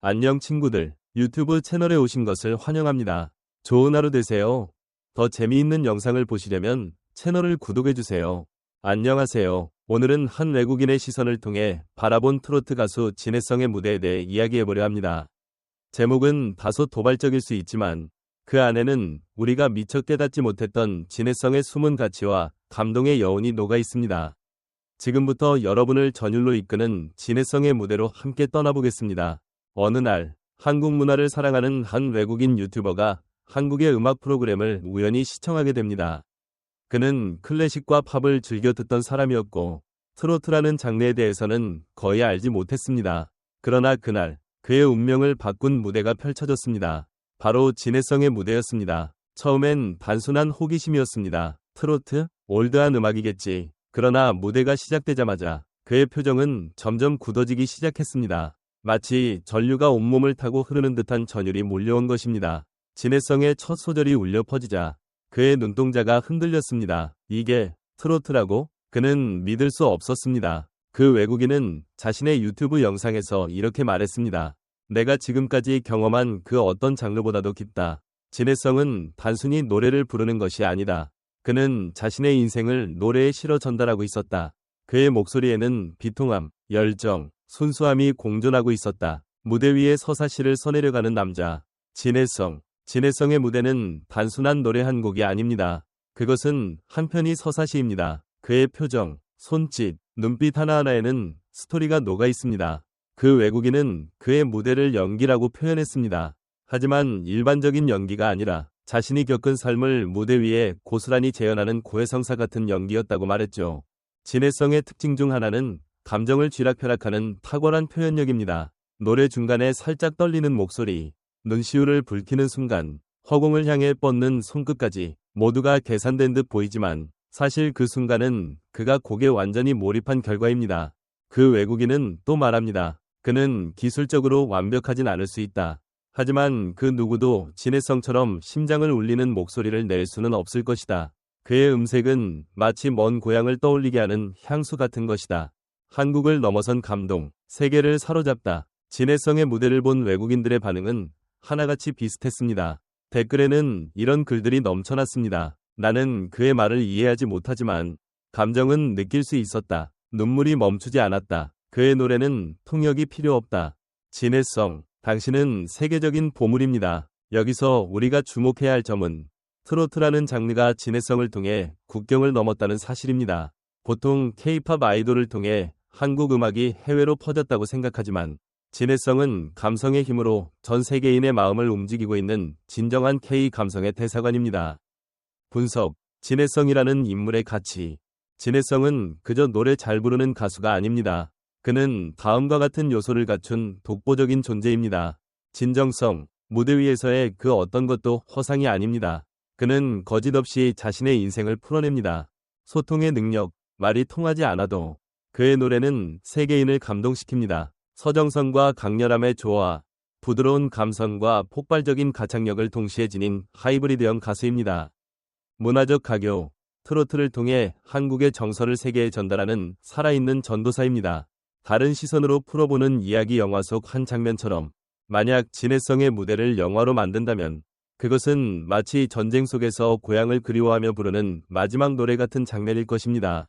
안녕 친구들, 유튜브 채널에 오신 것을 환영합니다. 좋은 하루 되세요. 더 재미있는 영상을 보시려면 채널을 구독해주세요. 안녕하세요. 오늘은 한 외국인의 시선을 통해 바라본 트로트 가수 진해성의 무대에 대해 이야기해보려 합니다. 제목은 다소 도발적일 수 있지만 그 안에는 우리가 미처 깨닫지 못했던 진해성의 숨은 가치와 감동의 여운이 녹아 있습니다. 지금부터 여러분을 전율로 이끄는 진해성의 무대로 함께 떠나보겠습니다. 어느 날 한국 문화를 사랑하는 한 외국인 유튜버가 한국의 음악 프로그램을 우연히 시청하게 됩니다. 그는 클래식과 팝을 즐겨 듣던 사람이었고 트로트라는 장르에 대해서는 거의 알지 못했습니다. 그러나 그날 그의 운명을 바꾼 무대가 펼쳐졌습니다. 바로 진해성의 무대였습니다. 처음엔 단순한 호기심이었습니다. 트로트? 올드한 음악이겠지. 그러나 무대가 시작되자마자 그의 표정은 점점 굳어지기 시작했습니다. 마치 전류가 온몸을 타고 흐르는 듯한 전율이 몰려온 것입니다. 진해성의 첫 소절이 울려 퍼지자 그의 눈동자가 흔들렸습니다. 이게 트로트라고? 그는 믿을 수 없었습니다. 그 외국인은 자신의 유튜브 영상에서 이렇게 말했습니다. 내가 지금까지 경험한 그 어떤 장르보다도 깊다. 진해성은 단순히 노래를 부르는 것이 아니다. 그는 자신의 인생을 노래에 실어 전달하고 있었다. 그의 목소리에는 비통함, 열정, 순수함이 공존하고 있었다. 무대 위에 서사시를 써내려가는 남자, 진해성. 진해성의 무대는 단순한 노래 한 곡이 아닙니다. 그것은 한편의 서사시입니다. 그의 표정, 손짓, 눈빛 하나하나에는 스토리가 녹아 있습니다. 그 외국인은 그의 무대를 연기라고 표현했습니다. 하지만 일반적인 연기가 아니라 자신이 겪은 삶을 무대 위에 고스란히 재현하는 고해성사 같은 연기였다고 말했죠. 진해성의 특징 중 하나는 감정을 쥐락펴락하는 탁월한 표현력입니다. 노래 중간에 살짝 떨리는 목소리, 눈시울을 붉히는 순간, 허공을 향해 뻗는 손끝까지 모두가 계산된 듯 보이지만 사실 그 순간은 그가 곡에 완전히 몰입한 결과입니다. 그 외국인은 또 말합니다. 그는 기술적으로 완벽하진 않을 수 있다. 하지만 그 누구도 진해성처럼 심장을 울리는 목소리를 낼 수는 없을 것이다. 그의 음색은 마치 먼 고향을 떠올리게 하는 향수 같은 것이다. 한국을 넘어선 감동, 세계를 사로잡다. 진해성의 무대를 본 외국인들의 반응은 하나같이 비슷했습니다. 댓글에는 이런 글들이 넘쳐났습니다. 나는 그의 말을 이해하지 못하지만 감정은 느낄 수 있었다. 눈물이 멈추지 않았다. 그의 노래는 통역이 필요 없다. 진해성, 당신은 세계적인 보물입니다. 여기서 우리가 주목해야 할 점은 트로트라는 장르가 진해성을 통해 국경을 넘었다는 사실입니다. 보통 K-팝 아이돌을 통해 한국 음악이 해외로 퍼졌다고 생각하지만 진해성은 감성의 힘으로 전 세계인의 마음을 움직이고 있는 진정한 K 감성의 대사관입니다. 분석, 진해성이라는 인물의 가치. 진해성은 그저 노래 잘 부르는 가수가 아닙니다. 그는 다음과 같은 요소를 갖춘 독보적인 존재입니다. 진정성, 무대 위에서의 그 어떤 것도 허상이 아닙니다. 그는 거짓없이 자신의 인생을 풀어냅니다. 소통의 능력, 말이 통하지 않아도 그의 노래는 세계인을 감동시킵니다. 서정성과 강렬함의 조화, 부드러운 감성과 폭발적인 가창력을 동시에 지닌 하이브리드형 가수입니다. 문화적 가교, 트로트를 통해 한국의 정서를 세계에 전달하는 살아있는 전도사입니다. 다른 시선으로 풀어보는 이야기 영화 속 한 장면처럼 만약 진해성의 무대를 영화로 만든다면 그것은 마치 전쟁 속에서 고향을 그리워하며 부르는 마지막 노래 같은 장면일 것입니다.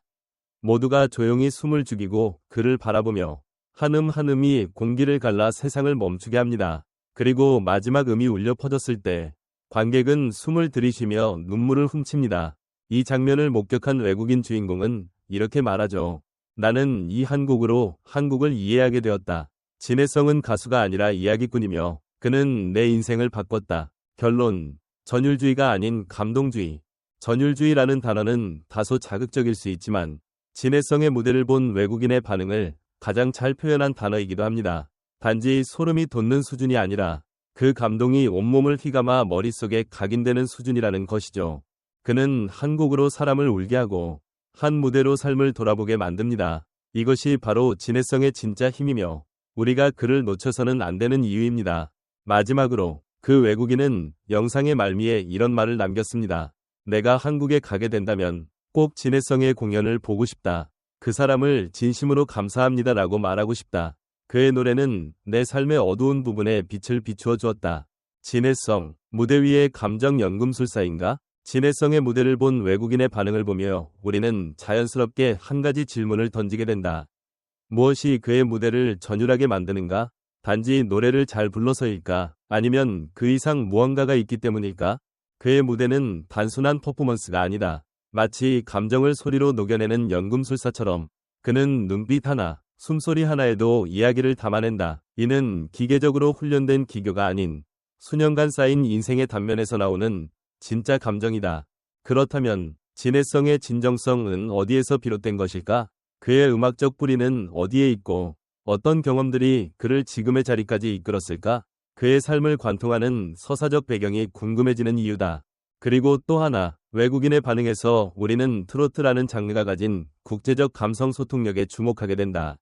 모두가 조용히 숨을 죽이고 그를 바라보며 한음 한음이 공기를 갈라 세상을 멈추게 합니다. 그리고 마지막 음이 울려 퍼졌을 때 관객은 숨을 들이쉬며 눈물을 훔칩니다. 이 장면을 목격한 외국인 주인공은 이렇게 말하죠. 나는 이 한 곡으로 한국을 이해하게 되었다. 진해성은 가수가 아니라 이야기꾼이며 그는 내 인생을 바꿨다. 결론, 전율주의가 아닌 감동주의. 전율주의라는 단어는 다소 자극적일 수 있지만 진해성의 무대를 본 외국인의 반응을 가장 잘 표현한 단어이기도 합니다. 단지 소름이 돋는 수준이 아니라 그 감동이 온몸을 휘감아 머릿속에 각인되는 수준이라는 것이죠. 그는 한 곡으로 사람을 울게 하고 한 무대로 삶을 돌아보게 만듭니다. 이것이 바로 진해성의 진짜 힘이며 우리가 그를 놓쳐서는 안 되는 이유입니다. 마지막으로 그 외국인은 영상의 말미에 이런 말을 남겼습니다. 내가 한국에 가게 된다면 꼭 진해성의 공연을 보고 싶다. 그 사람을 진심으로 감사합니다라고 말하고 싶다. 그의 노래는 내 삶의 어두운 부분에 빛을 비추어 주었다. 진해성, 무대 위의 감정 연금술사인가? 진해성의 무대를 본 외국인의 반응을 보며 우리는 자연스럽게 한 가지 질문을 던지게 된다. 무엇이 그의 무대를 전율하게 만드는가? 단지 노래를 잘 불러서일까? 아니면 그 이상 무언가가 있기 때문일까? 그의 무대는 단순한 퍼포먼스가 아니다. 마치 감정을 소리로 녹여내는 연금술사처럼 그는 눈빛 하나, 숨소리 하나에도 이야기를 담아낸다. 이는 기계적으로 훈련된 기교가 아닌 수년간 쌓인 인생의 단면에서 나오는 진짜 감정이다. 그렇다면 진해성의 진정성은 어디에서 비롯된 것일까? 그의 음악적 뿌리는 어디에 있고 어떤 경험들이 그를 지금의 자리까지 이끌었을까? 그의 삶을 관통하는 서사적 배경이 궁금해지는 이유다. 그리고 또 하나, 외국인의 반응에서 우리는 트로트라는 장르가 가진 국제적 감성 소통력에 주목하게 된다.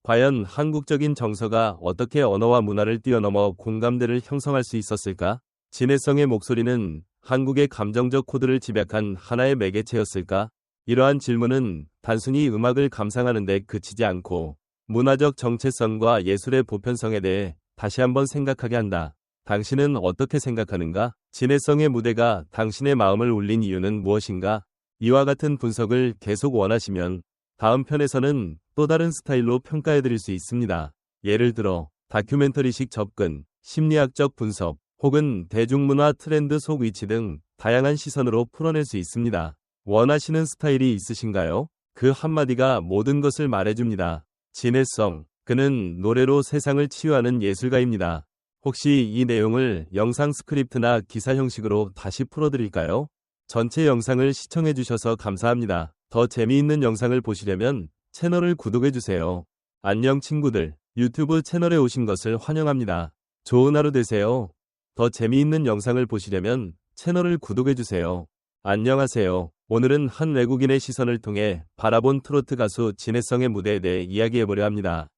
과연 한국적인 정서가 어떻게 언어와 문화를 뛰어넘어 공감대를 형성할 수 있었을까? 진해성의 목소리는 한국의 감정적 코드를 집약한 하나의 매개체였을까? 이러한 질문은 단순히 음악을 감상하는 데 그치지 않고 문화적 정체성과 예술의 보편성에 대해 다시 한번 생각하게 한다. 당신은 어떻게 생각하는가? 진해성의 무대가 당신의 마음을 울린 이유는 무엇인가? 이와 같은 분석을 계속 원하시면 다음 편에서는 또 다른 스타일로 평가해드릴 수 있습니다. 예를 들어 다큐멘터리식 접근, 심리학적 분석, 혹은 대중문화 트렌드 속 위치 등 다양한 시선으로 풀어낼 수 있습니다. 원하시는 스타일이 있으신가요? 그 한마디가 모든 것을 말해줍니다. 진해성, 그는 노래로 세상을 치유하는 예술가입니다. 혹시 이 내용을 영상 스크립트나 기사 형식으로 다시 풀어드릴까요? 전체 영상을 시청해주셔서 감사합니다. 더 재미있는 영상을 보시려면 채널을 구독해주세요. 안녕 친구들, 유튜브 채널에 오신 것을 환영합니다. 좋은 하루 되세요. 더 재미있는 영상을 보시려면 채널을 구독해주세요. 안녕하세요. 오늘은 한 외국인의 시선을 통해 바라본 트로트 가수 진해성의 무대에 대해 이야기해보려 합니다.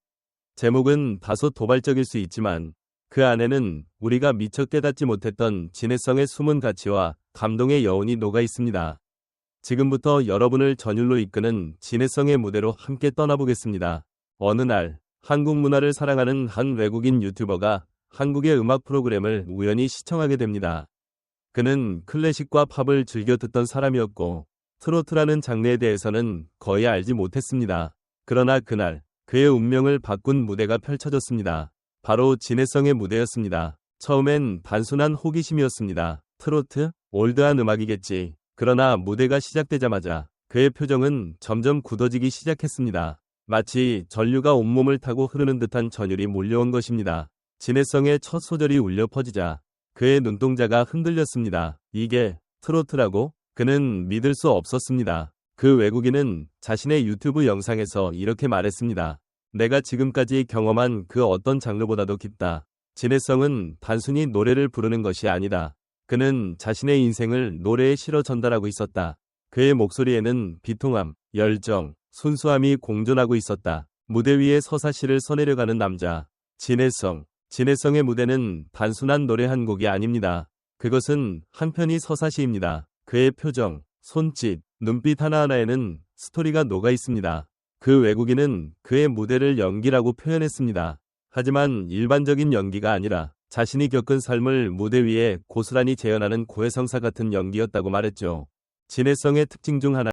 제목은 다소 도발적일 수 있지만 그 안에는 우리가 미처 깨닫지 못했던 진해성의 숨은 가치와 감동의 여운이 녹아 있습니다. 지금부터 여러분을 전율로 이끄는 진해성의 무대로 함께 떠나보겠습니다. 어느 날 한국 문화를 사랑하는 한 외국인 유튜버가 한국의 음악 프로그램을 우연히 시청하게 됩니다. 그는 클래식과 팝을 즐겨 듣던 사람이었고 트로트라는 장르에 대해서는 거의 알지 못했습니다. 그러나 그날 그의 운명을 바꾼 무대가 펼쳐졌습니다. 바로 진해성의 무대였습니다. 처음엔 단순한 호기심이었습니다. 트로트? 올드한 음악이겠지. 그러나 무대가 시작되자마자 그의 표정은 점점 굳어지기 시작했습니다. 마치 전류가 온몸을 타고 흐르는 듯한 전율이 몰려온 것입니다. 진해성의 첫 소절이 울려 퍼지자 그의 눈동자가 흔들렸습니다. 이게 트로트라고? 그는 믿을 수 없었습니다. 그 외국인은 자신의 유튜브 영상에서 이렇게 말했습니다. 내가 지금까지 경험한 그 어떤 장르보다도 깊다. 진해성은 단순히 노래를 부르는 것이 아니다. 그는 자신의 인생을 노래에 실어 전달하고 있었다. 그의 목소리에는 비통함, 열정, 순수함이 공존하고 있었다. 무대 위에 서사시를 써내려가는 남자. 진해성. 진해성의 무대는 단순한 노래 한 곡이 아닙니다. 그것은 한편의 서사시입니다. 그의 표정, 손짓, 눈빛 하나하나에는 스토리가 녹아 있습니다. 그 외국인은 그의 무대를 연기라고 표현했습니다. 하지만 일반적인 연기가 아니라 자신이 겪은 삶을 무대 위에 고스란히 재현하는 고해성사 같은 연기였다고 말했죠. 진해성의 특징 중 하나